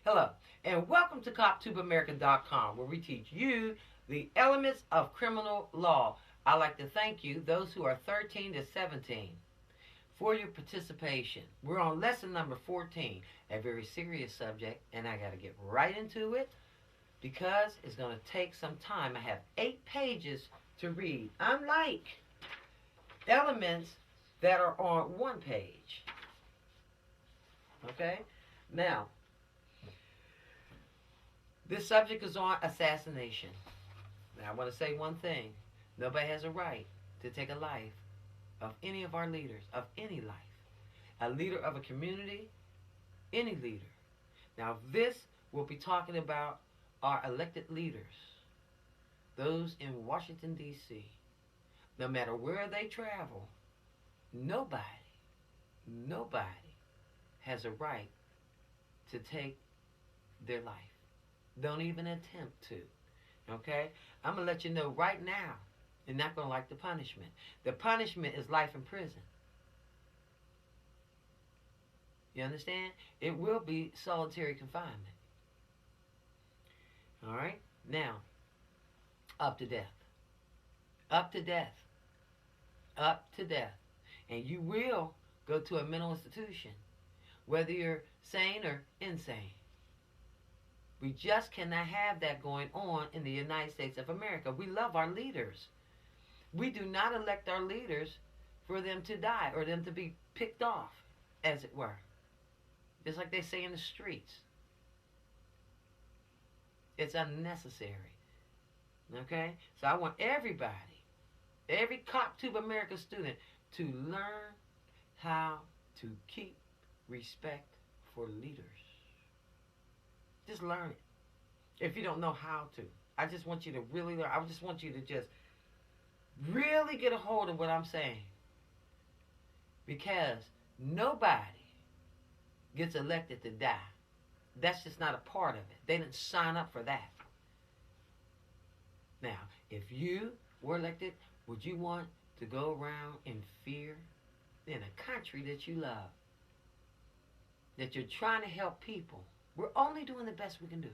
Hello, and welcome to CopTubeAmerica.com, where we teach you the elements of criminal law. I'd like to thank you, those who are 13 to 17, for your participation. We're on lesson number 14, a very serious subject, and I got to get right into it because it's going to take some time. I have 8 pages to read, unlike elements that are on 1 page. Okay? Now, this subject is on assassination. Now, I want to say one thing. Nobody has a right to take a life of any of our leaders, of any life. A leader of a community, any leader. Now, this will be talking about our elected leaders, those in Washington, D.C. No matter where they travel, nobody has a right to take their life. Don't even attempt to. Okay? I'm going to let you know right now, you're not going to like the punishment. The punishment is life in prison. You understand? It will be solitary confinement. All right? Now, up to death. Up to death. Up to death. And you will go to a mental institution, whether you're sane or insane. We just cannot have that going on in the United States of America. We love our leaders. We do not elect our leaders for them to die or them to be picked off, as it were. Just like they say in the streets. It's unnecessary. Okay? So I want everybody, every CopTube America student, to learn how to keep respect for leaders. Just learn it. If you don't know how to. I just want you to really learn. I just want you to just really get a hold of what I'm saying. Because nobody gets elected to die. That's just not a part of it. They didn't sign up for that. Now, if you were elected, would you want to go around in fear in a country that you love? That you're trying to help people? We're only doing the best we can do.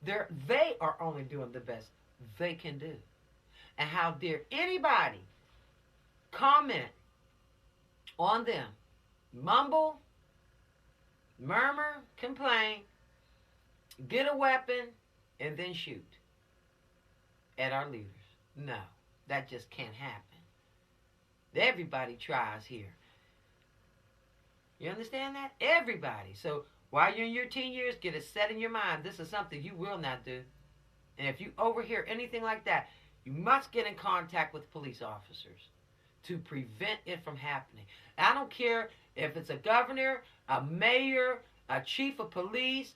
They are only doing the best they can do. And how dare anybody comment on them, mumble, murmur, complain, get a weapon, and then shoot at our leaders. No, that just can't happen. Everybody tries here. You understand that? Everybody. So while you're in your teen years, get it set in your mind. This is something you will not do. And if you overhear anything like that, you must get in contact with police officers to prevent it from happening. I don't care if it's a governor, a mayor, a chief of police,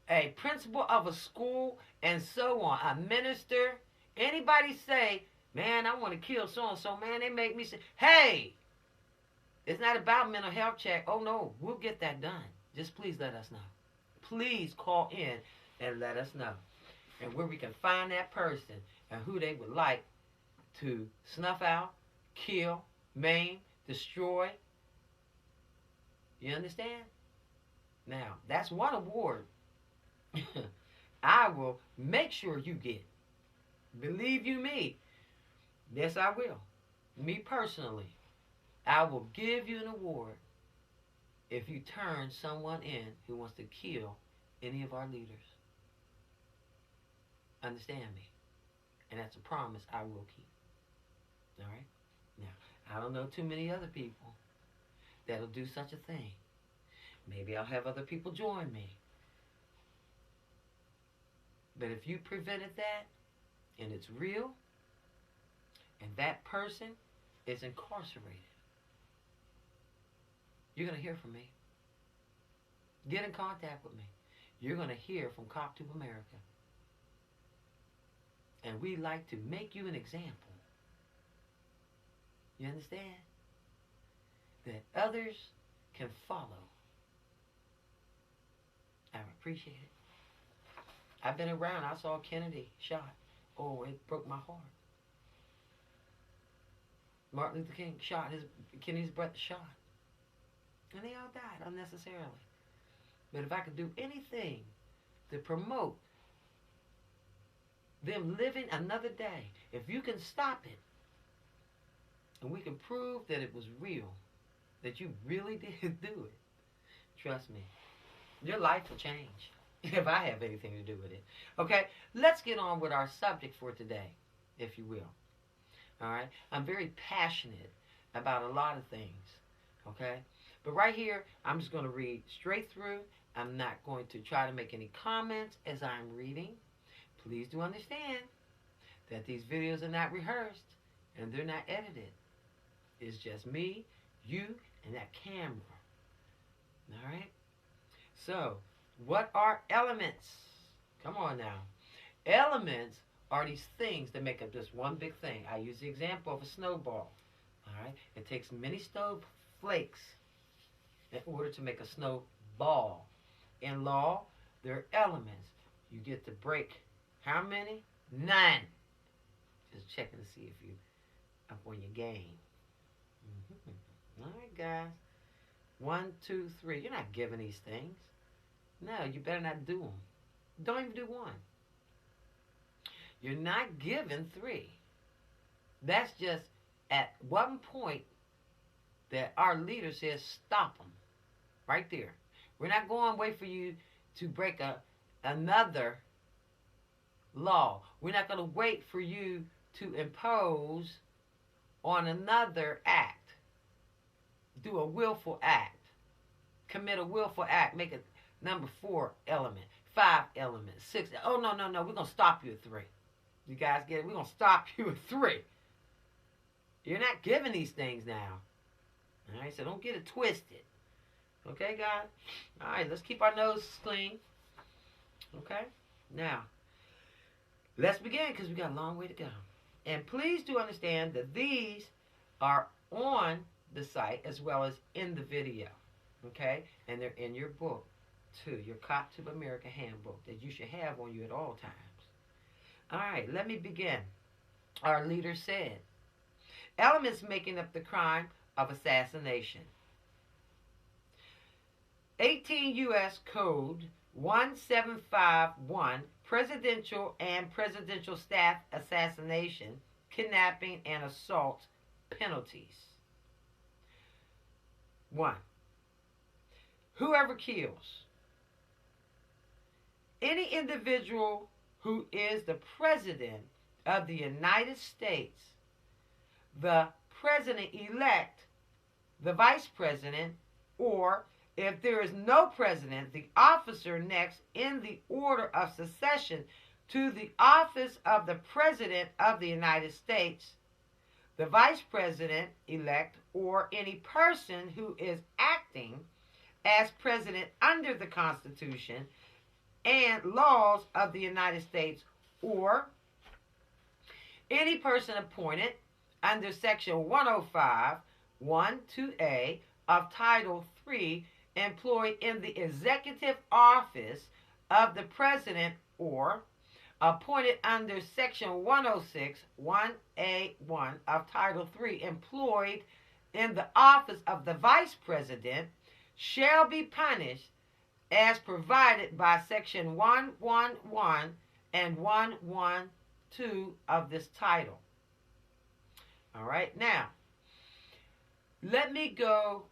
a principal of a school, and so on, a minister. Anybody say, man, I want to kill so-and-so, man, they make me say, hey, it's not about mental health check. Oh, no, we'll get that done. Just please let us know. Please call in and let us know. And where we can find that person and who they would like to snuff out, kill, maim, destroy. You understand? Now, that's one award I will make sure you get. Believe you me. Yes, I will. Me personally, I will give you an award if you turn someone in who wants to kill any of our leaders. Understand me? And that's a promise I will keep. All right? Now, I don't know too many other people that'll do such a thing. Maybe I'll have other people join me. But if you prevented that, and it's real, and that person is incarcerated, you're going to hear from me. Get in contact with me. You're going to hear from CopTube America. And we like to make you an example. You understand? That others can follow. I appreciate it. I've been around. I saw Kennedy shot. Oh, it broke my heart. Martin Luther King shot. Kennedy's brother shot. And they all died unnecessarily. But if I could do anything to promote them living another day. If you can stop it, and we can prove that it was real, that you really did do it, trust me, your life will change if I have anything to do with it. Okay, let's get on with our subject for today, if you will. All right, I'm very passionate about a lot of things. Okay, but right here, I'm just going to read straight through. I'm not going to try to make any comments as I'm reading. Please do understand that these videos are not rehearsed and they're not edited. It's just me, you, and that camera. All right? So, what are elements? Come on now. Elements are these things that make up just one big thing. I use the example of a snowball. All right? It takes many snow flakes in order to make a snowball. In law, there are elements. You get to break how many? 9. Just checking to see if you up on your game. All right, guys. 1, 2, 3. You're not giving these things. No, you better not do them. Don't even do 1. You're not giving 3. That's just at one point that our leader says stop them. Right there. We're not going to wait for you to break another law. We're not going to wait for you to impose on another act. Do a willful act. Commit a willful act. Make it number 4 element. 5 element. 6. Oh, no. We're going to stop you at 3. You guys get it? We're going to stop you at 3. You're not giving these things now. All right, so don't get it twisted. Okay, guys? All right, let's keep our noses clean. Okay? Now, let's begin because we got a long way to go. And please do understand that these are on the site as well as in the video. Okay? And they're in your book, too. Your Cop to America handbook that you should have on you at all times. All right, let me begin. Our leader said, elements making up the crime of assassination. 18 U.S. Code 1751, presidential and presidential staff assassination, kidnapping, and assault penalties. 1. Whoever kills any individual who is the President of the United States, the President-elect, the Vice President, or if there is no President, the officer next in the order of succession to the office of the President of the United States, the Vice President-elect, or any person who is acting as President under the Constitution and laws of the United States, or any person appointed under Section 105, 1-2A of Title III, employed in the executive office of the President, or appointed under Section 106, 1A1 of Title III, employed in the office of the Vice President, shall be punished as provided by Section 111 and 112 of this title. All right, now, let me go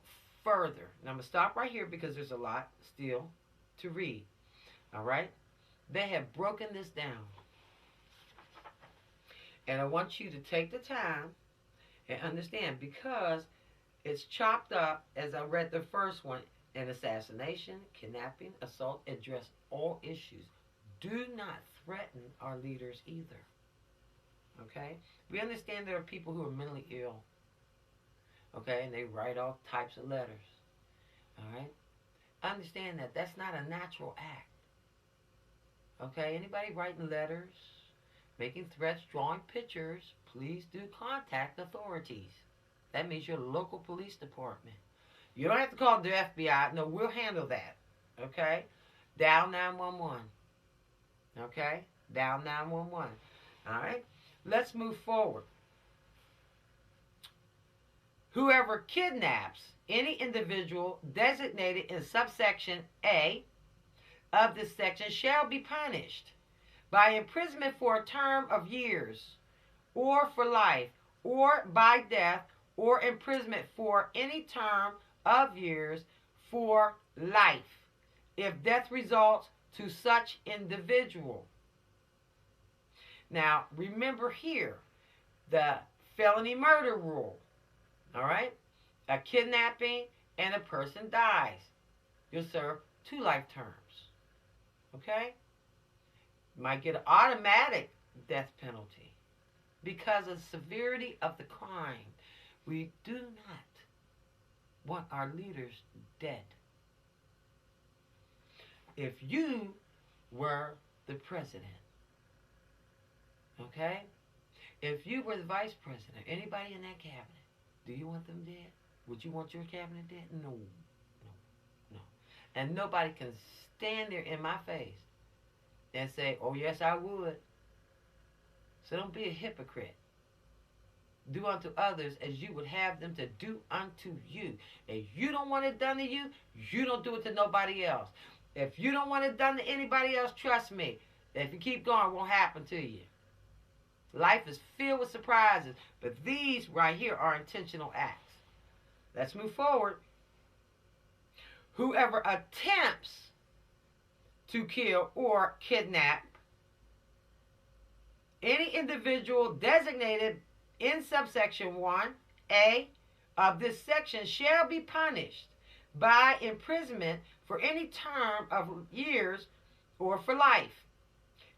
further. Now, I'm going to stop right here because there's a lot still to read. All right? They have broken this down. And I want you to take the time and understand, because it's chopped up, as I read the first one, an assassination, kidnapping, assault, address all issues. Do not threaten our leaders either. Okay? We understand there are people who are mentally ill. Okay? And they write all types of letters. All right? Understand that that's not a natural act. Okay? Anybody writing letters, making threats, drawing pictures, please do contact authorities. That means your local police department. You don't have to call the FBI. No, we'll handle that. Okay? Dial 911. Okay? Dial 911. All right? Let's move forward. Whoever kidnaps any individual designated in subsection A, of this section shall be punished by imprisonment for a term of years, or for life, or by death, or imprisonment for any term of years for life, if death results to such individual. Now, remember here the felony murder rule. All right? A kidnapping and a person dies. You'll serve 2 life terms. Okay? You might get an automatic death penalty because of the severity of the crime. We do not want our leaders dead. If you were the president, okay? If you were the vice president, anybody in that cabinet, do you want them dead? Would you want your cabinet dead? No, no, no. And nobody can stand there in my face and say, oh, yes, I would. So don't be a hypocrite. Do unto others as you would have them to do unto you. If you don't want it done to you, you don't do it to nobody else. If you don't want it done to anybody else, trust me, if you keep going, it won't happen to you. Life is filled with surprises, but these right here are intentional acts. Let's move forward. Whoever attempts to kill or kidnap any individual designated in subsection 1A of this section shall be punished by imprisonment for any term of years or for life.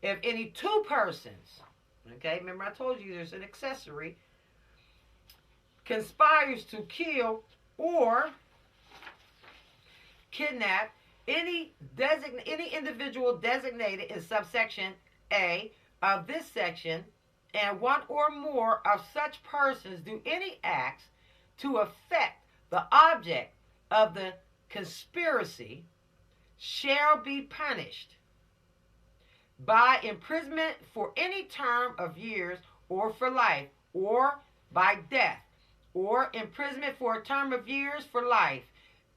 If any 2 persons, okay, remember I told you there's an accessory, conspires to kill or kidnap any individual designated in subsection A of this section, and 1 or more of such persons do any acts to affect the object of the conspiracy, shall be punished by imprisonment for any term of years or for life, or by death, or imprisonment for a term of years for life,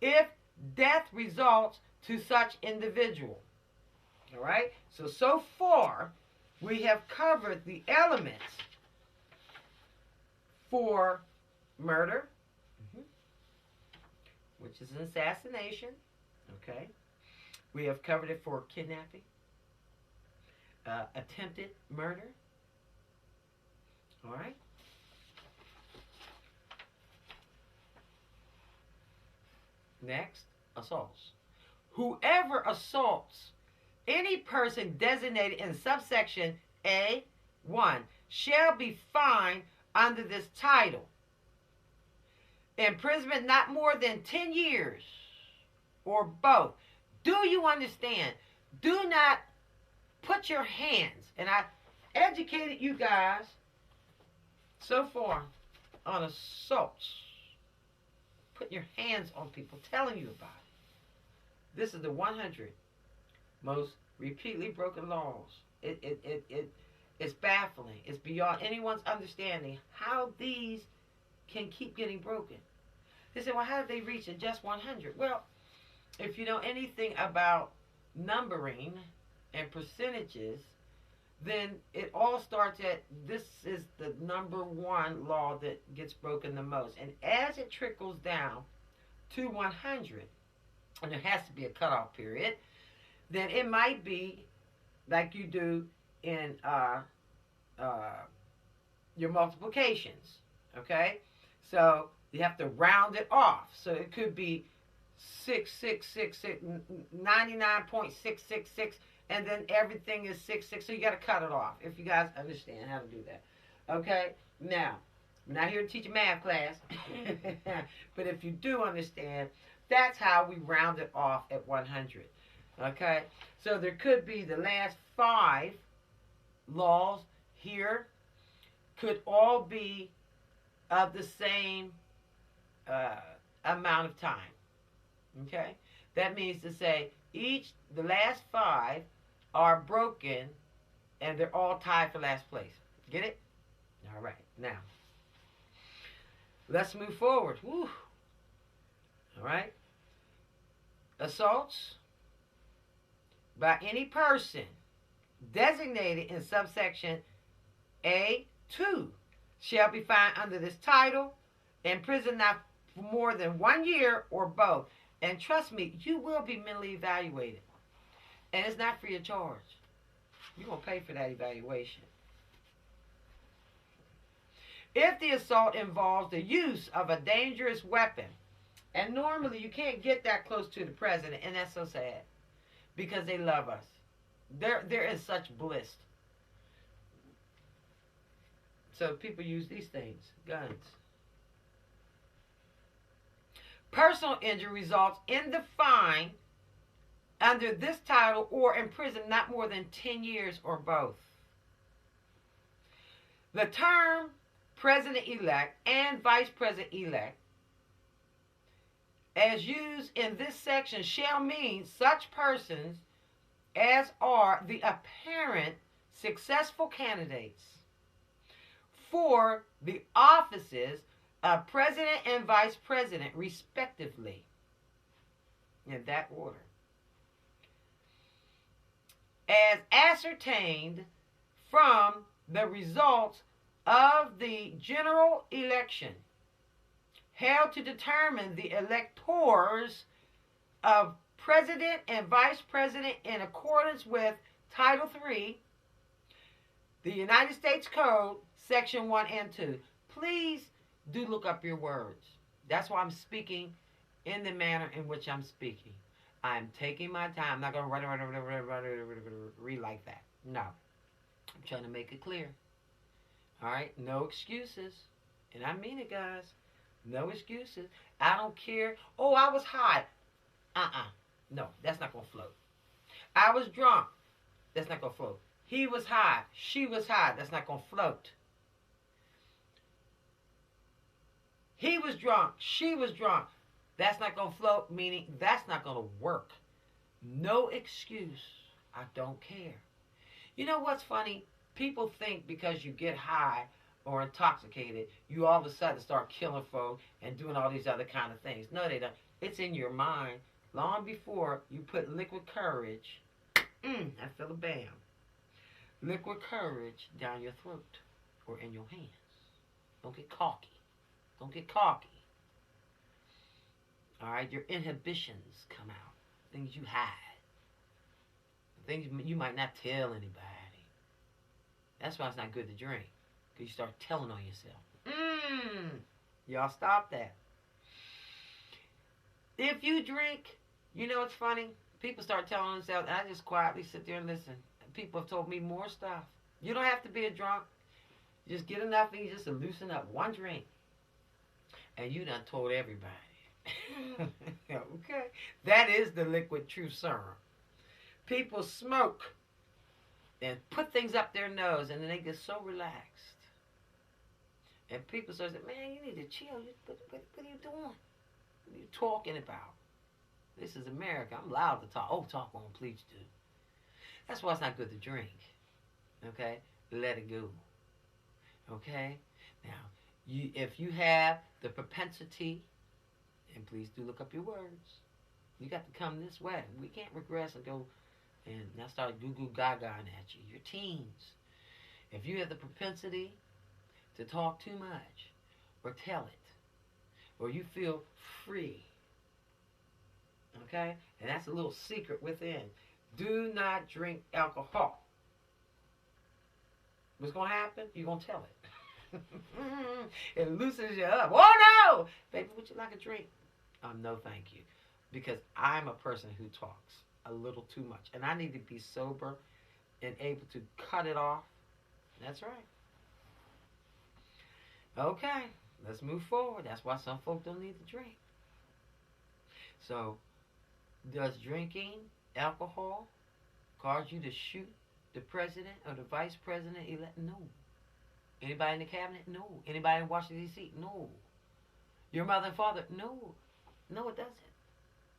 if death results to such individual. All right? So far, we have covered the elements for murder, which is an assassination. Okay? We have covered it for kidnapping, attempted murder. All right? Next, assaults. Whoever assaults any person designated in subsection A1 shall be fined under this title. Imprisonment not more than 10 years or both. Do you understand? Do not put your hands, and I educated you guys so far on assaults. Put your hands on people, telling you about it. This is the 100 most repeatedly broken laws. It's baffling. It's beyond anyone's understanding how these can keep getting broken. They say, well, how did they reach it just 100? Well, if you know anything about numbering and percentages, then it all starts at, this is the number 1 law that gets broken the most. And as it trickles down to 100, and there has to be a cutoff period, then it might be like you do in your multiplications, okay? So you have to round it off. So it could be 99.666, and then everything is 66. So you got to cut it off, if you guys understand how to do that. Okay? Now, I'm not here to teach a math class, but if you do understand, that's how we round it off at 100. Okay? So there could be the last 5 laws here could all be of the same amount of time. Okay? That means to say the last 5 are broken and they're all tied for last place. Get it? All right. Now, let's move forward. Woo. All right? Assaults by any person designated in subsection A2 shall be fined under this title, imprisoned not for more than 1 year or both. And trust me, you will be mentally evaluated. And it's not free of charge. You're going to pay for that evaluation. If the assault involves the use of a dangerous weapon, and normally you can't get that close to the president, and that's so sad, because they love us. They're in such bliss. So people use these things, guns. Personal injury results in the fine under this title or in prison not more than 10 years or both. The term president-elect and vice president-elect as used in this section shall mean such persons as are the apparent successful candidates for the offices of president and vice president, respectively, in that order, as ascertained from the results of the general election held to determine the electors of president and vice president in accordance with Title III, the United States Code, Section 1 and 2. Please do look up your words. That's why I'm speaking in the manner in which I'm speaking. I'm taking my time. I'm not going to read like that. No. I'm trying to make it clear. All right? No excuses. And I mean it, guys. No excuses. I don't care. Oh, I was high. No, that's not going to float. I was drunk. That's not going to float. He was high. She was high. That's not going to float. He was drunk. She was drunk. That's not going to float, meaning that's not going to work. No excuse. I don't care. You know what's funny? People think because you get high or intoxicated, you all of a sudden start killing folk and doing all these other kind of things. No, they don't. It's in your mind long before you put liquid courage. I feel a bam. Liquid courage down your throat or in your hands. Don't get cocky. Don't get cocky. All right, your inhibitions come out. Things you hide. Things you might not tell anybody. That's why it's not good to drink. Because you start telling on yourself. Y'all stop that. If you drink, you know what's funny? People start telling themselves, and I just quietly sit there and listen. People have told me more stuff. You don't have to be a drunk. Just get enough and you just loosen up. One drink. And you done told everybody. Okay? That is the liquid truth serum. People smoke and put things up their nose and then they get so relaxed. And people say, man, you need to chill. What are you doing? What are you talking about? This is America. I'm allowed to talk. Oh, talk on, please do. That's why it's not good to drink. Okay? Let it go. Okay? Now, if you have the propensity, and please do look up your words, you got to come this way. We can't regress and go and now start goo-goo gaga at you. You're teens. If you have the propensity to talk too much, or tell it, or you feel free, okay? And that's a little secret within. Do not drink alcohol. What's going to happen? You're going to tell it. It loosens you up. Oh, no! Baby, would you like a drink? No, thank you. Because I'm a person who talks a little too much. And I need to be sober and able to cut it off. That's right. Okay, let's move forward. That's why some folk don't need to drink. So, does drinking alcohol cause you to shoot the president or the vice president elect? No. Anybody in the cabinet? No. Anybody in Washington, D.C.? No. Your mother and father? No. No, it doesn't.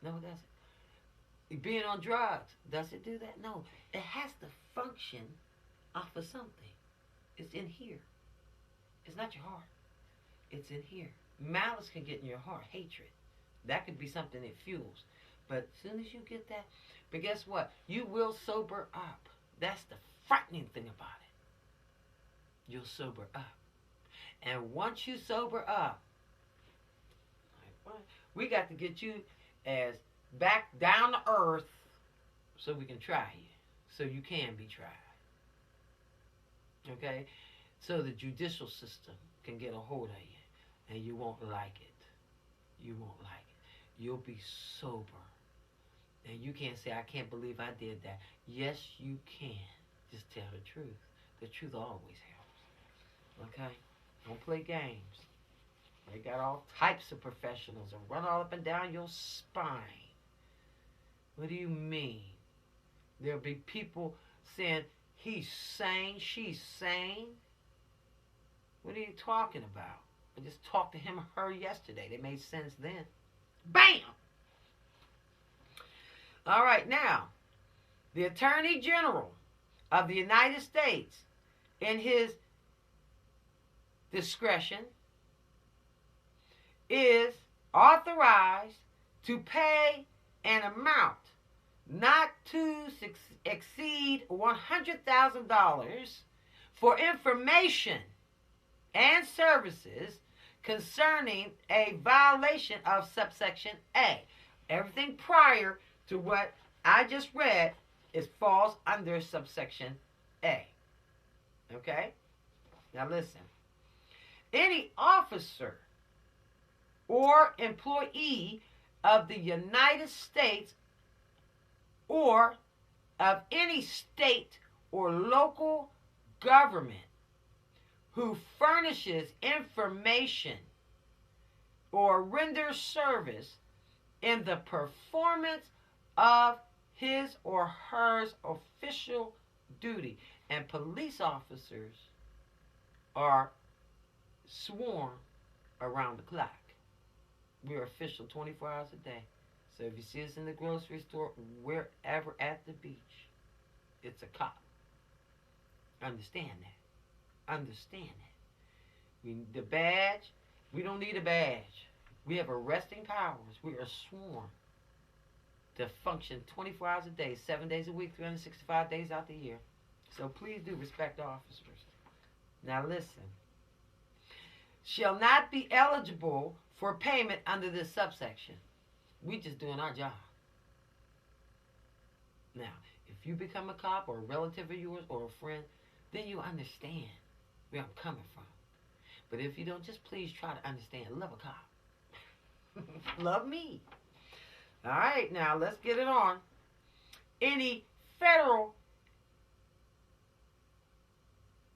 No, it doesn't. Being on drugs, does it do that? No. It has to function off of something. It's in here. It's not your heart. It's in here. Malice can get in your heart. Hatred. That could be something it fuels. But as soon as you get that, but guess what? You will sober up. That's the frightening thing about it. You'll sober up. And once you sober up, we got to get you as back down to earth so we can try you. So you can be tried. Okay? So the judicial system can get a hold of you and you won't like it. You won't like it. You'll be sober. And you can't say, I can't believe I did that. Yes, you can. Just tell the truth. The truth always helps. Okay? Don't play games. They got all types of professionals and run all up and down your spine. What do you mean? There'll be people saying, he's sane, she's sane. What are you talking about? I just talked to him or her yesterday. They made sense then. Bam! All right, now, the Attorney General of the United States, in his discretion, is authorized to pay an amount not to exceed $100,000 for information and services concerning a violation of subsection A. Everything prior to what I just read falls under subsection A. Okay? Now listen. Any officer or employee of the United States or of any state or local government who furnishes information or renders service in the performance of his or her official duty. And police officers are sworn around the clock. We're official 24 hours a day. So if you see us in the grocery store, wherever at the beach, it's a cop. Understand that. Understand that. The badge, we don't need a badge. We have arresting powers. We are sworn to function 24 hours a day, 7 days a week, 365 days out the year. So please do respect officers. Now listen. Shall not be eligible for payment under this subsection. We just doing our job. Now, if you become a cop or a relative of yours or a friend, then you understand where I'm coming from. But if you don't, just please try to understand. Love a cop. Love me. All right, now let's get it on. Any federal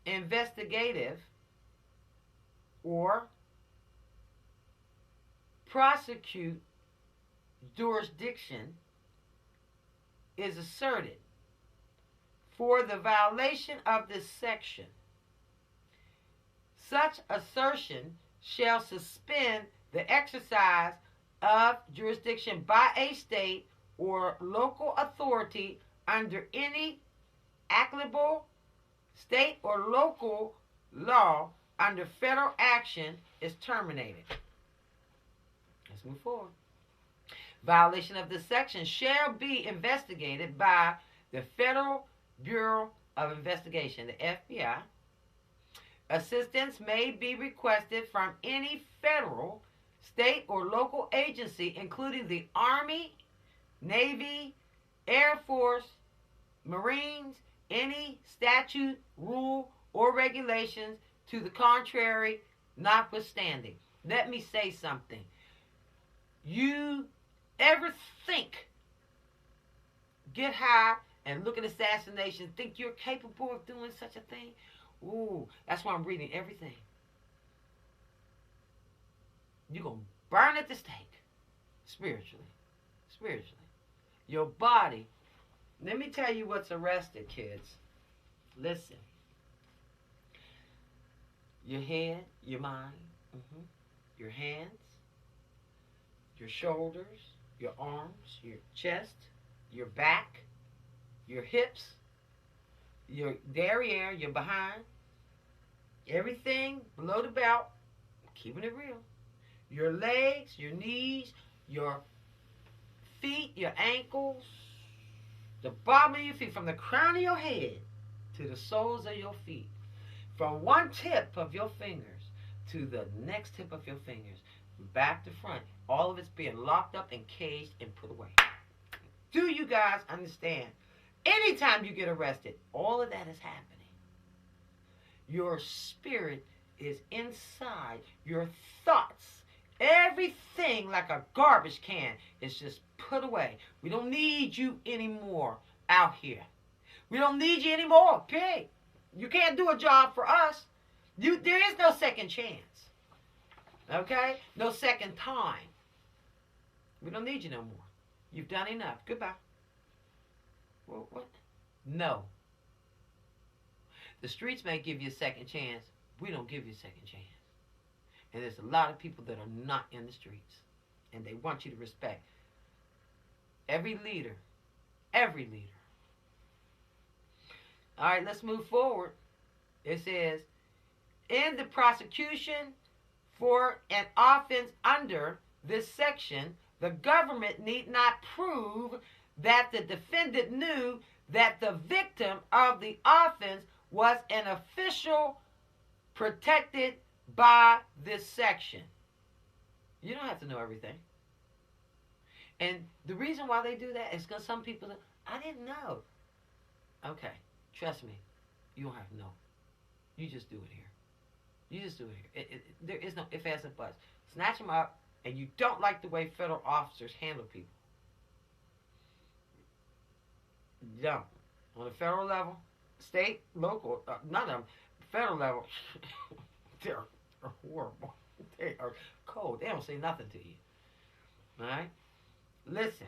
investigative or prosecute jurisdiction is asserted for the violation of this section. Such assertion shall suspend the exercise of jurisdiction by a state or local authority under any applicable state or local law under federal action is terminated. Let's move forward. Violation of this section shall be investigated by the Federal Bureau of Investigation, the FBI. Assistance may be requested from any federal, state, or local agency, including the Army, Navy, Air Force, Marines, any statute, rule, or regulations to the contrary notwithstanding. Let me say something. You ever think, get high and look at assassination, think you're capable of doing such a thing? Ooh, that's why I'm reading everything. You're going to burn at the stake. Spiritually. Spiritually. Your body. Let me tell you what's arrested, kids. Listen. Your head, your mind, your hands, your shoulders, your arms, your chest, your back, your hips, your derriere, your behind, everything below the belt, keeping it real. Your legs, your knees, your feet, your ankles, the bottom of your feet, from the crown of your head to the soles of your feet, from one tip of your fingers to the next tip of your fingers, back to front, all of it's being locked up and caged and put away. Do you guys understand? Anytime you get arrested, all of that is happening. Your spirit is inside. Your thoughts, everything like a garbage can is just put away. We don't need you anymore out here. We don't need you anymore. Period. You can't do a job for us. There is no second chance. Okay? No second time. We don't need you no more. You've done enough. Goodbye. What? No. The streets may give you a second chance. We don't give you a second chance. And there's a lot of people that are not in the streets. And they want you to respect every leader. Every leader. All right, let's move forward. It says, in the prosecution for an offense under this section, the government need not prove that the defendant knew that the victim of the offense was an official protected by this section. You don't have to know everything. And the reason why they do that is because some people say, I didn't know. Okay, trust me, you don't have to know. You just do it here. You just do it here. There is no ifs, ands, and buts. Snatch them up, and you don't like the way federal officers handle people. You don't. On the federal level, state, local, none of them, federal level, they're horrible. They are cold. They don't say nothing to you. All right? Listen.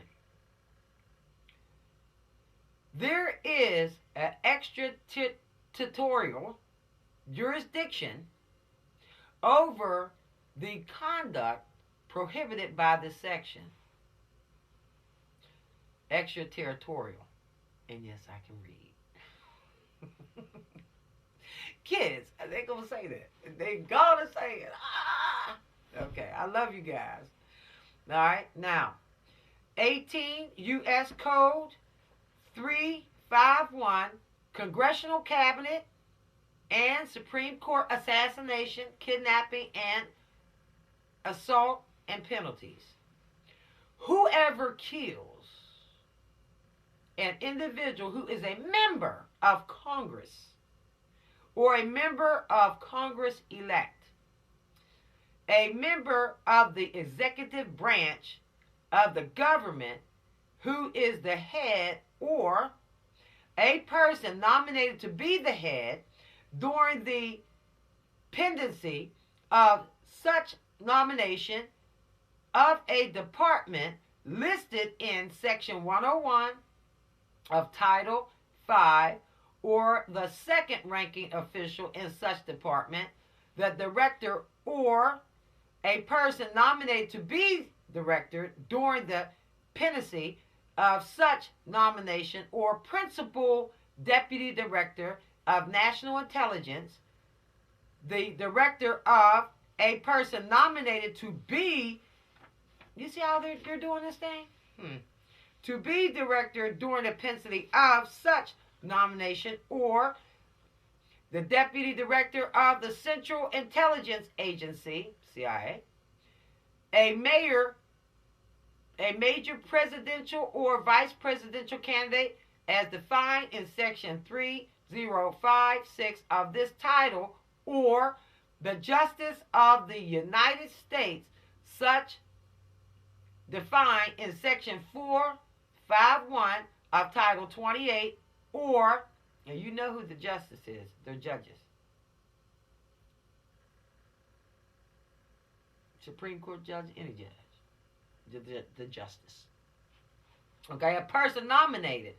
There is an extraterritorial jurisdiction over the conduct prohibited by this section. Extraterritorial. And yes, I can read. Kids, they're going to say that. They're going to say it. Ah! Okay, I love you guys. All right, now, 18 U.S. Code 351, Congressional Cabinet and Supreme Court assassination, kidnapping, and assault and penalties. Whoever kills an individual who is a member of Congress or a member of Congress elect, a member of the executive branch of the government who is the head, or a person nominated to be the head during the pendency of such nomination of a department listed in Section 101 of Title 5, or the second ranking official in such department, the director, or a person nominated to be director during the pendency of such nomination, or principal deputy director of national intelligence, the director of a person nominated to be, you see how they're doing this thing? To be director during the pendency of such nomination, or the deputy director of the Central Intelligence Agency, CIA, a major presidential or vice presidential candidate as defined in Section 3056 of this title, or the Justice of the United States, such defined in Section 451 of Title 28, or, and you know who the justice is, they're judges. Supreme Court judge, any judge. The justice. Okay, a person nominated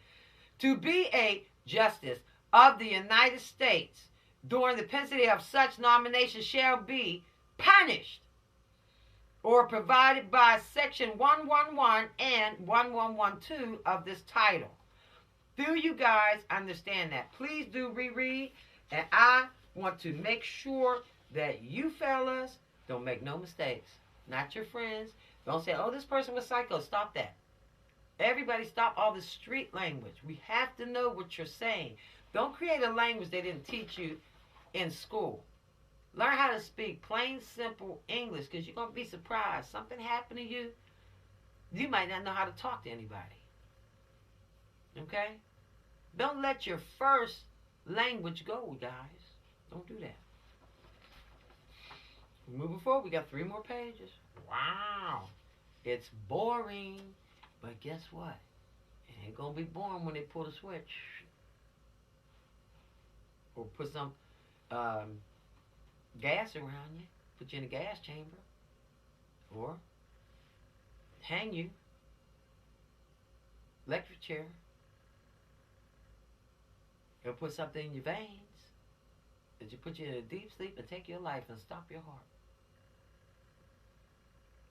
to be a justice of the United States during the pendency of such nomination shall be punished or provided by Section 111 and 1112 of this title. Do you guys understand that? Please do reread, and I want to make sure that you fellas don't make no mistakes. Not your friends. Don't say, oh, this person was psycho. Stop that. Everybody stop all the street language. We have to know what you're saying. Don't create a language they didn't teach you in school. Learn how to speak plain, simple English, because you're going to be surprised. Something happened to you, you might not know how to talk to anybody. Okay? Don't let your first language go, guys. Don't do that. Moving forward, we got 3 more pages. Wow. It's boring. But guess what? It ain't going to be boring when they pull the switch. Or put some gas around you. Put you in a gas chamber. Or hang you. Electric chair. Or put something in your veins. That you put you in a deep sleep and take your life and stop your heart.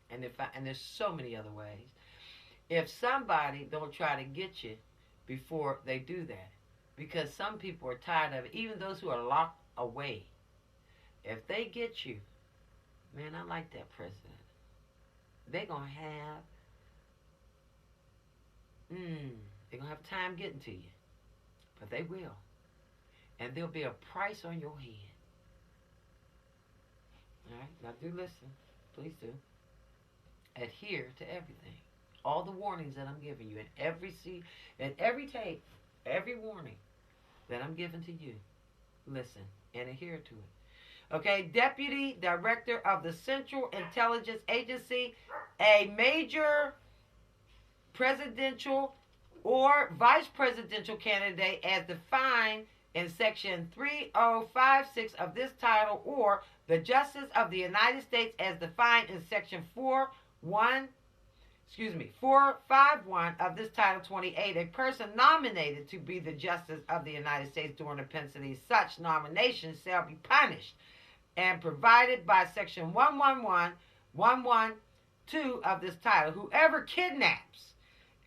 And there's so many other ways. If somebody don't try to get you before they do that, because some people are tired of it, even those who are locked away, if they get you, man, I like that president. They're going to have time getting to you. But they will. And there'll be a price on your head. All right? Now do listen. Please do. Adhere to everything. All the warnings that I'm giving you, in every tape, every warning that I'm giving to you, listen and adhere to it. Okay, Deputy Director of the Central Intelligence Agency, a major presidential or vice presidential candidate as defined in Section 3056 of this title, or the Justice of the United States as defined in Section 451 of this Title 28, a person nominated to be the Justice of the United States during the pendency such nomination shall be punished and provided by Section 111, 112 of this title. Whoever kidnaps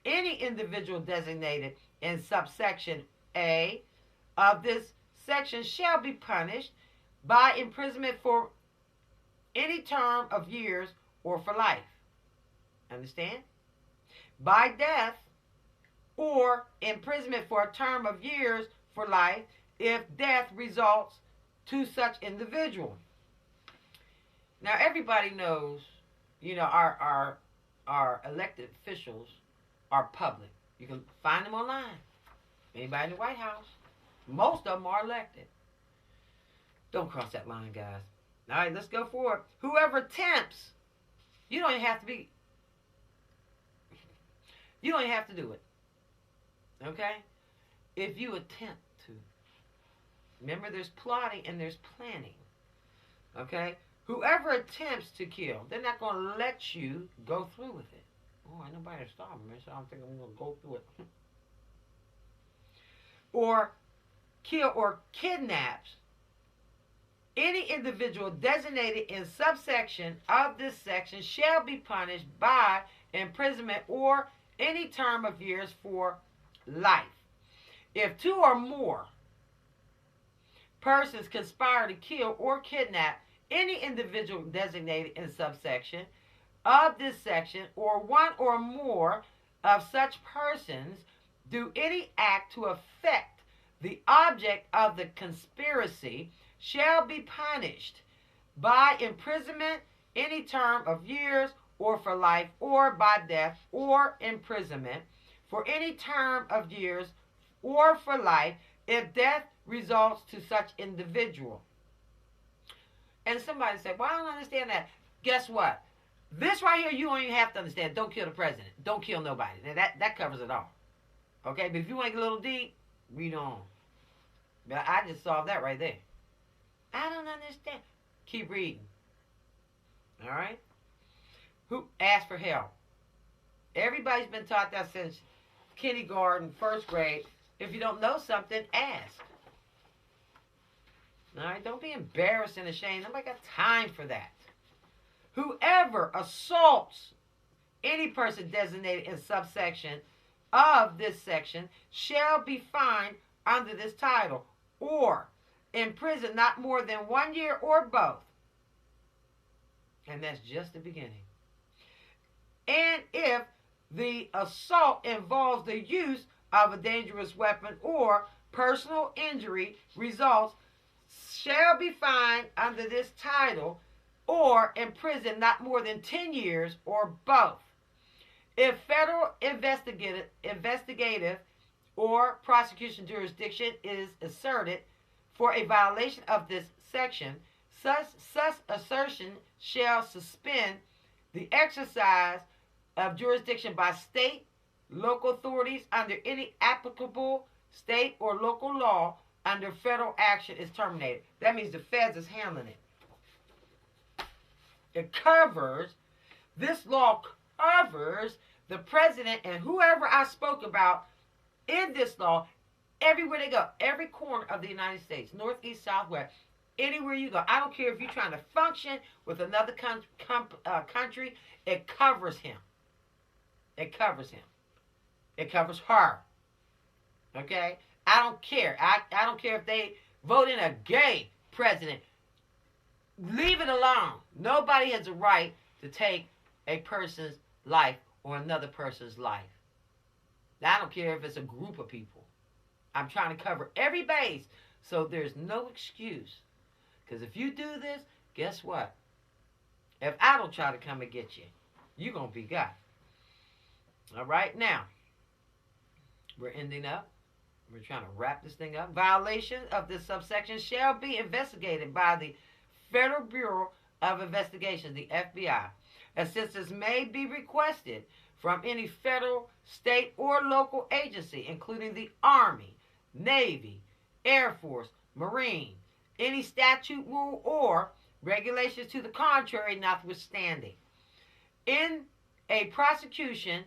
any individual designated in subsection A of this section shall be punished by imprisonment for any term of years or for life. Understand? By death or imprisonment for a term of years for life if death results to such individual. Now everybody knows, our elected officials are public. You can find them online. Anybody in the White House. Most of them are elected. Don't cross that line, guys. All right, let's go forward. Whoever attempts, you don't even have to do it. Okay? If you attempt to. Remember, there's plotting and there's planning. Okay? Whoever attempts to kill, they're not going to let you go through with it. Oh, ain't nobody stopping me, so I don't think I'm going to go through it. Or kill or kidnaps any individual designated in subsection of this section shall be punished by imprisonment or any term of years for life. If 2 or more persons conspire to kill or kidnap any individual designated in subsection of this section, or 1 or more of such persons do any act to affect the object of the conspiracy, shall be punished by imprisonment any term of years or for life, or by death or imprisonment for any term of years or for life if death results to such individual. And somebody said, well, I don't understand that. Guess what? This right here, you don't even have to understand. Don't kill the president. Don't kill nobody. Now, that covers it all. Okay? But if you want to get a little deep, read on. But I just solved that right there. I don't understand. Keep reading. All right? Who asked for help? Everybody's been taught that since kindergarten, first grade. If you don't know something, ask. All right? Don't be embarrassed and ashamed. Nobody got time for that. Whoever assaults any person designated in subsection of this section shall be fined under this title, or imprisoned not more than 1 year or both. And that's just the beginning. And if the assault involves the use of a dangerous weapon or personal injury results shall be fined under this title or imprisoned not more than 10 years or both. If federal investigative or prosecution jurisdiction is asserted for a violation of this section, such assertion shall suspend the exercise of jurisdiction by state, local authorities under any applicable state or local law under federal action is terminated. That means the feds is handling it. It covers, this law covers the president and whoever I spoke about in this law everywhere they go, every corner of the United States, north, east, south, west, anywhere you go. I don't care if you're trying to function with another country, it covers him. It covers him. It covers her. Okay? I don't care. I don't care if they vote in a gay president. Leave it alone. Nobody has a right to take a person's life or another person's life. I don't care if it's a group of people. I'm trying to cover every base so there's no excuse. Because if you do this, guess what? If I don't try to come and get you, you're going to be got. All right? Now, we're ending up. We're trying to wrap this thing up. Violation of this subsection shall be investigated by the Federal Bureau of Investigation, the FBI. Assistance may be requested from any federal, state, or local agency, including the Army, Navy, Air Force, Marine, any statute, rule, or regulations to the contrary notwithstanding. In a prosecution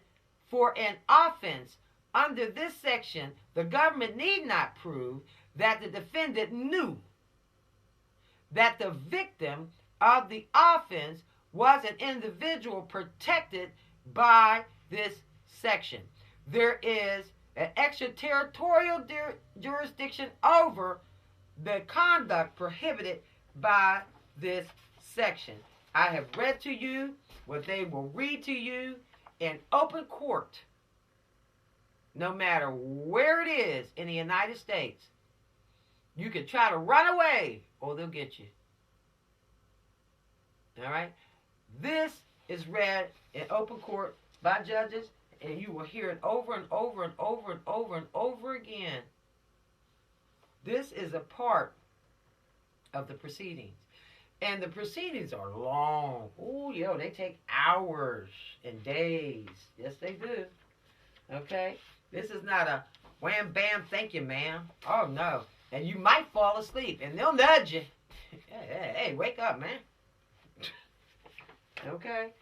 for an offense under this section, the government need not prove that the defendant knew that the victim of the offense was an individual protected by this section. There is an extraterritorial jurisdiction over the conduct prohibited by this section. I have read to you what they will read to you in open court, no matter where it is in the United States. You can try to run away or they'll get you. All right? This is read in open court by judges, and you will hear it over and over and over and over and over again. This is a part of the proceedings. And the proceedings are long. Oh, yo, they take hours and days. Yes, they do. Okay? This is not a wham, bam, thank you, ma'am. Oh, no. And you might fall asleep, and they'll nudge you. Hey, wake up, man. Okay?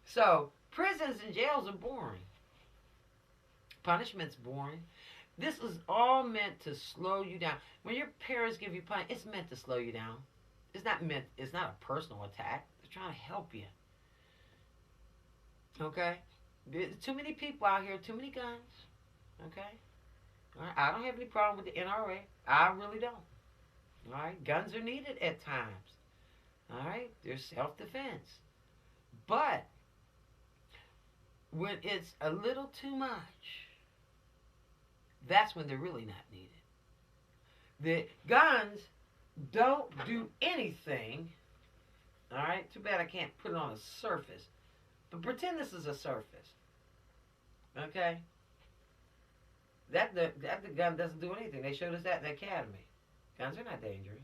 So, prisons and jails are boring. Punishment's boring. This is all meant to slow you down. When your parents give you punishment, it's meant to slow you down. It's not a personal attack. They're trying to help you. Okay? There's too many people out here, too many guns. Okay? All right? I don't have any problem with the NRA. I really don't. All right? Guns are needed at times. All right? They're self-defense. But when it's a little too much, that's when they're really not needed. The guns don't do anything. All right? Too bad I can't put it on a surface. But pretend this is a surface. Okay? That the gun doesn't do anything. They showed us that in the academy. Guns are not dangerous.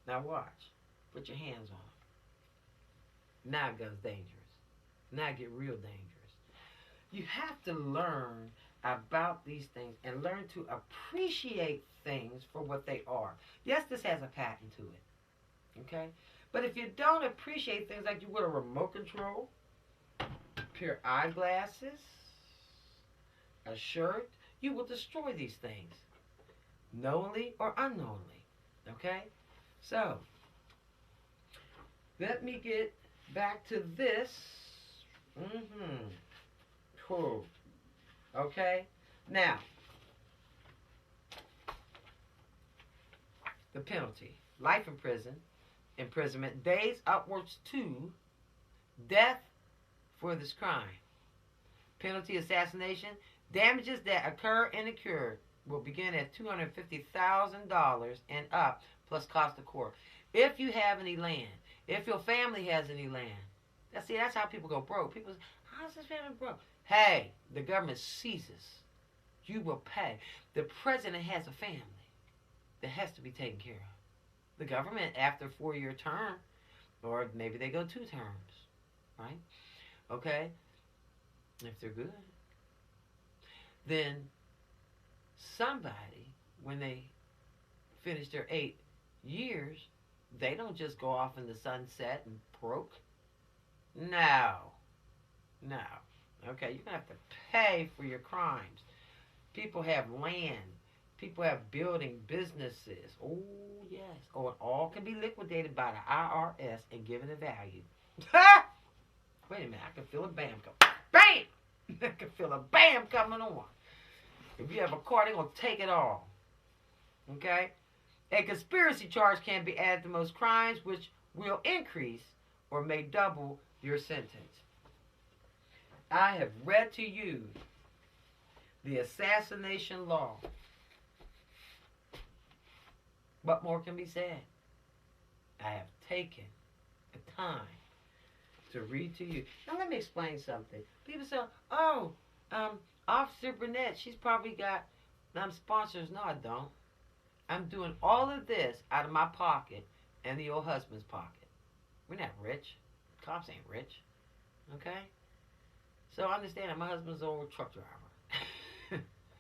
Now watch. Put your hands on them. Now gun's dangerous. Now get real dangerous. You have to learn about these things and learn to appreciate things for what they are. Yes, this has a patent to it. Okay? But if you don't appreciate things like you would a remote control, a pair of eyeglasses, a shirt, you will destroy these things, knowingly or unknowingly. Okay? So, let me get back to this. Cool. Okay? Now, the penalty. Life in prison, imprisonment, days upwards to death for this crime. Penalty assassination. Damages that occur and incurred will begin at $250,000 and up, plus cost of court. If you have any land, if your family has any land, that's how people go broke. People say, how's this family broke? Hey, the government seizes. You will pay. The president has a family that has to be taken care of. The government, after a 4-year term, or maybe they go 2 terms, right? Okay? If they're good. Then somebody, when they finish their 8 years, they don't just go off in the sunset and broke. No. No. Okay, you're going to have to pay for your crimes. People have land. People have building businesses. Oh, yes. Oh, it all can be liquidated by the IRS and given a value. Wait a minute. I can feel a bam coming. Bam! I can feel a bam coming on. If you have a car, they're going to take it all. Okay? A conspiracy charge can be added to most crimes, which will increase or may double your sentence. I have read to you the assassination law. What more can be said? I have taken the time to read to you. Now let me explain something. People say, oh, Officer Burnett, she's probably got sponsors. No, I don't. I'm doing all of this out of my pocket and the old husband's pocket. We're not rich. Cops ain't rich. Okay? So I understand that my husband's an old truck driver.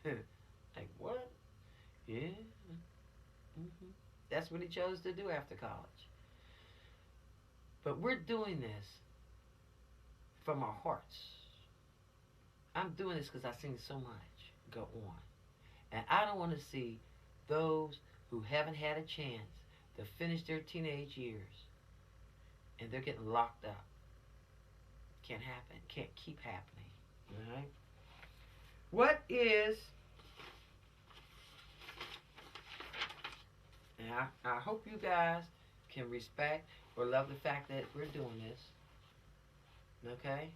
Like, what? Yeah. Mm-hmm. That's what he chose to do after college. But we're doing this from our hearts. I'm doing this because I've seen so much go on. And I don't want to see those who haven't had a chance to finish their teenage years and they're getting locked up. Can't happen. Can't keep happening. All right? What is... And I hope you guys can respect or love the fact that we're doing this. Okay?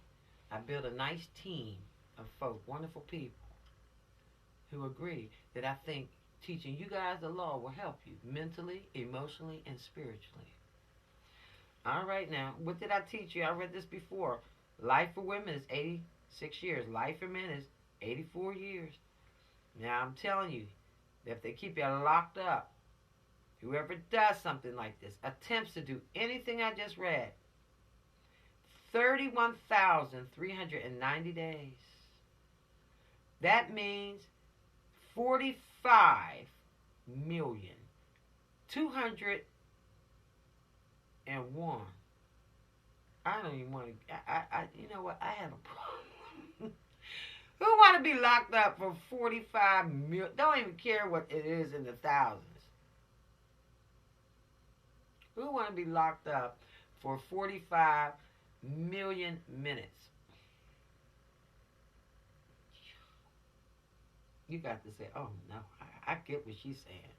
I built a nice team of folk, wonderful people, who agree that I think teaching you guys the law will help you mentally, emotionally, and spiritually. All right, now, what did I teach you? I read this before. Life for women is 86 years. Life for men is 84 years. Now, I'm telling you, that if they keep you locked up, whoever does something like this, attempts to do anything I just read, 31,390 days. That means 45,201,000. I don't even want to. You know what? I have a problem. Who want to be locked up for 45 million? Don't even care what it is in the thousands. Who want to be locked up for 45 million minutes? You got to say, oh no, I get what she's saying.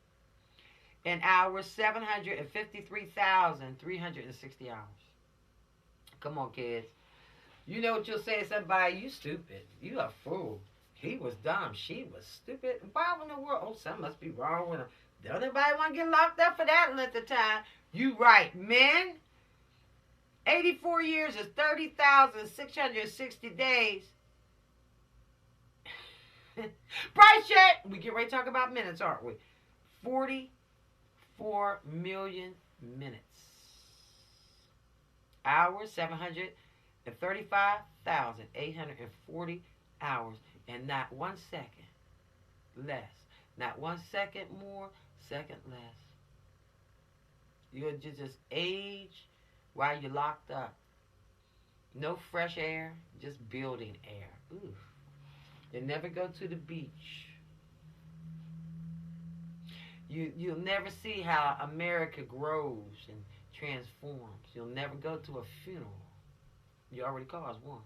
An hour, 753,360 hours. Come on, kids. You know what you'll say to somebody? You stupid. You a fool. He was dumb. She was stupid. Why in the world? Oh, something must be wrong with him. Don't anybody want to get locked up for that length of time? You right, men. 84 years is 30,660 days. Price check. We get ready to talk about minutes, aren't we? 44 million minutes. Hours, 735,840 hours. And not 1 second less. Not 1 second more, second less. You'll just age while you're locked up. No fresh air, just building air. Ooh. You never go to the beach. You'll never see how America grows and transforms. You'll never go to a funeral. You already caused one.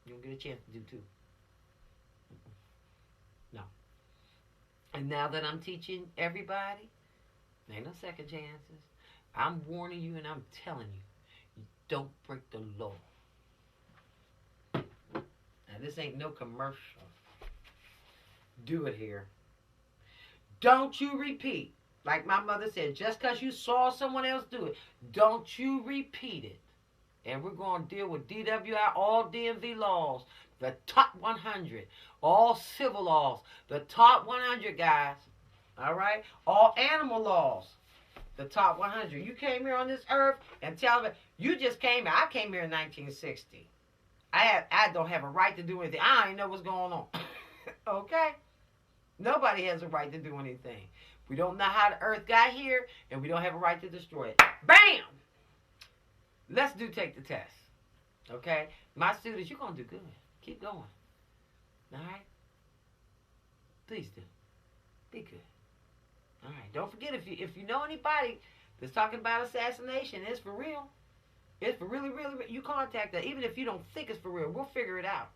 You don't get a chance to do two. No. And now that I'm teaching everybody, ain't no second chances. I'm warning you and I'm telling you, you don't break the law. Now, this ain't no commercial. Do it here. Don't you repeat. Like my mother said, just because you saw someone else do it, don't you repeat it. And we're going to deal with DWI, all DMV laws, the top 100, all civil laws, the top 100, guys. All right? All animal laws, the top 100. You came here on this earth and tell me, you just came here. I came here in 1960. I don't have a right to do anything. I don't know what's going on. Okay? Nobody has a right to do anything. We don't know how the earth got here, and we don't have a right to destroy it. Bam! Let's take the test. Okay? My students, you're going to do good. Keep going. All right? Please do. Be good. All right. Don't forget, if you know anybody that's talking about assassination, it's for real. It's for really, really, you contact us. Even if you don't think it's for real, we'll figure it out.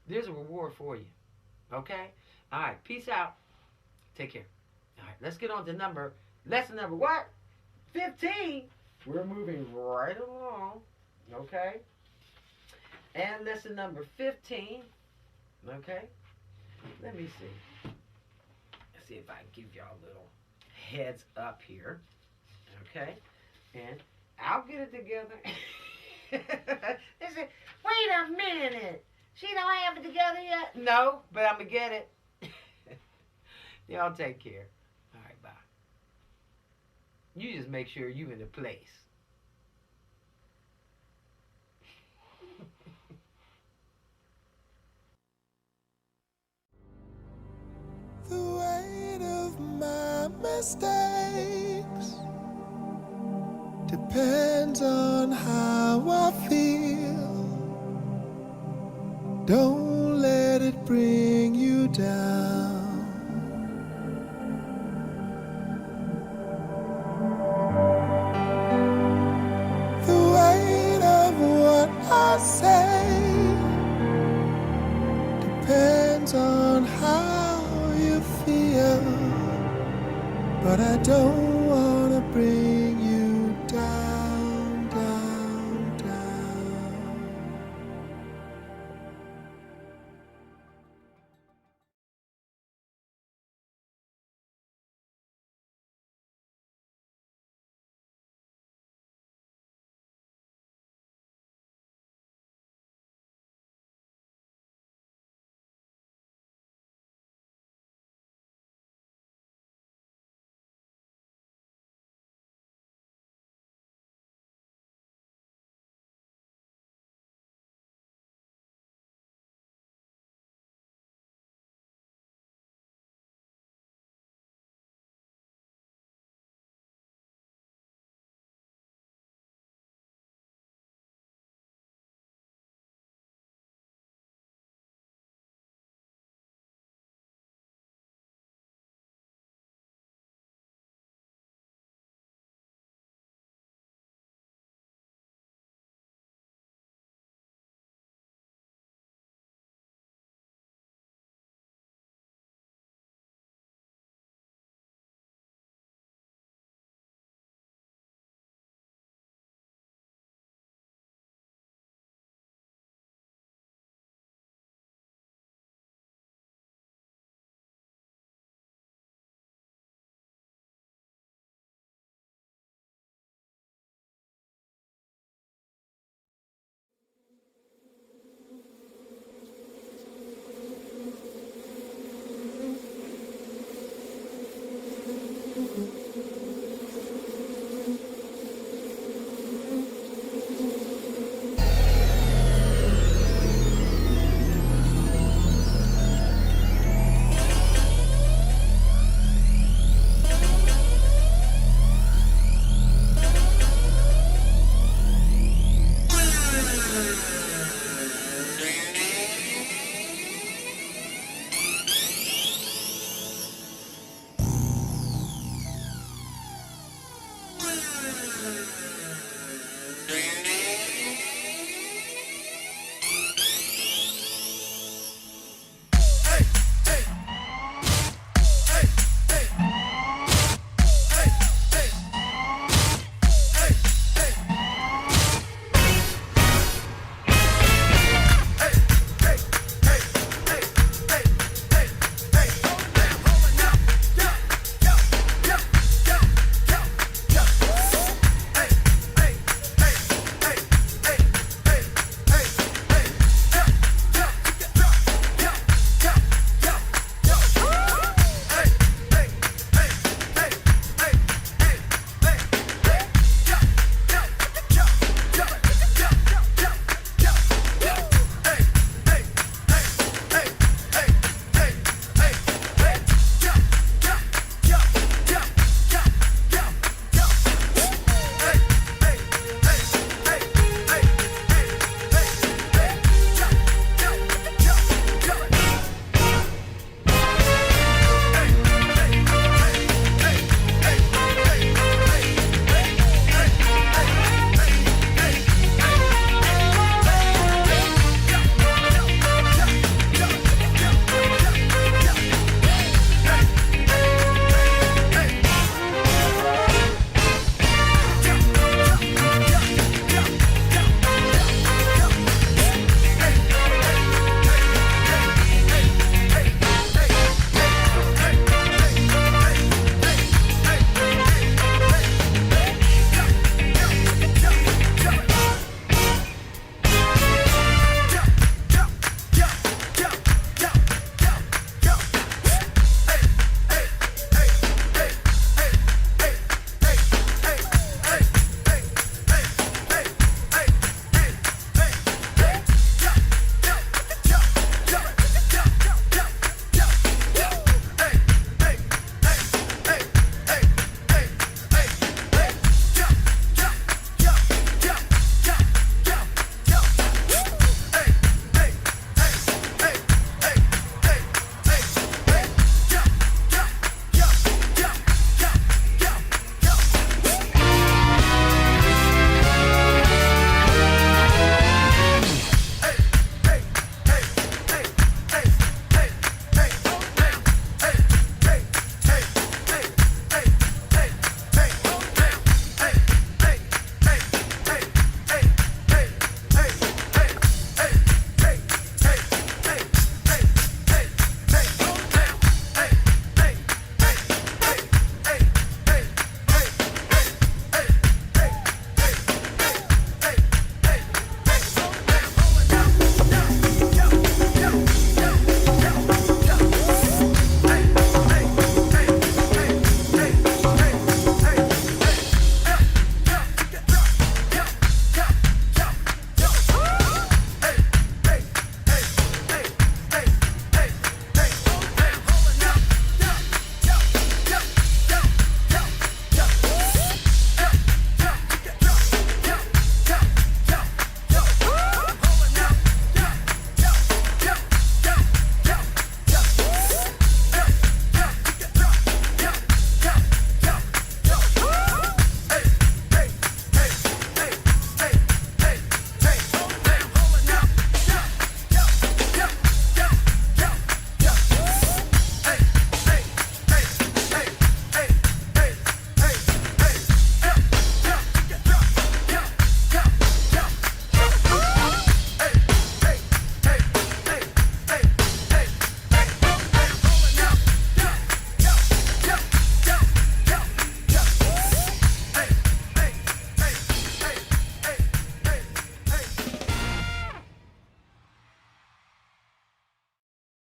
There's a reward for you. Okay? All right. Peace out. Take care. All right. Let's get on to lesson number what? 15. We're moving right along. Okay? And lesson number 15. Okay? Let me see. Let's see if I can give y'all a little heads up here. Okay? And I'll get it together. They say, wait a minute. She don't have it together yet? No, but I'm going to get it. Y'all take care. All right, bye. You just make sure you in the place. The weight of my mistakes depends on how I feel. Don't let it bring you down. The weight of what I say depends on how you feel, but I don't